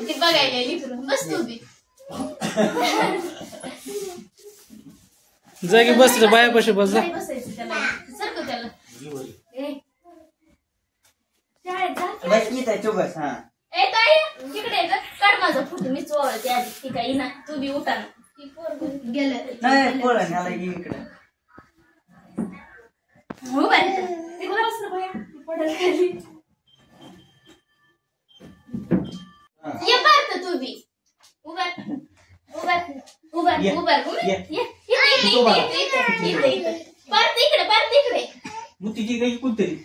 ती बघायला लिकरू बस तू बी जा की बस बायापाशी बस जा बसायचं त्याला सारखं त्याला शाळेत जा बस की ताई तू बस हा ए ताई तिकडे ये काढ माझा फोटो मी चोळते आधी ती काही ना तू बी उठा ना ती पोर गेलं नाही पोळा न्याला ये इकडे हो बाई तिकडे बस ना बाया पडल खाली ये पार्थ तू बी उभा उभा पार्थ इकडे मुतीची काही कुठतरी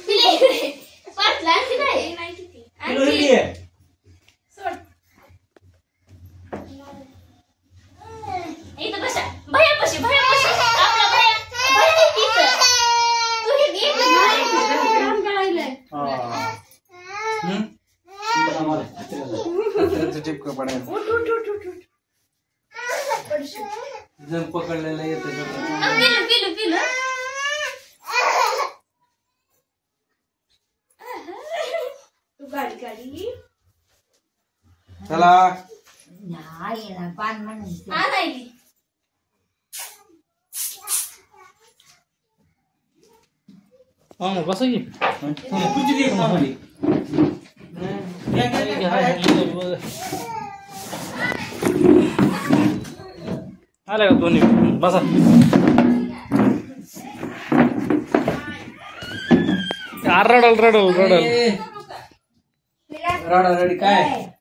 इकडे पार्थ आणखी नाही आणखी सोड इथं बसा भयापाशी आपला भया तिथं तू हे घे काम करायलंय जर पकडलेला येत पिलू तू गाडी चला पान म्हणून आणायली बस की तुझी दे मामली आले का दोन्ही बसा रडल रडा रडी काय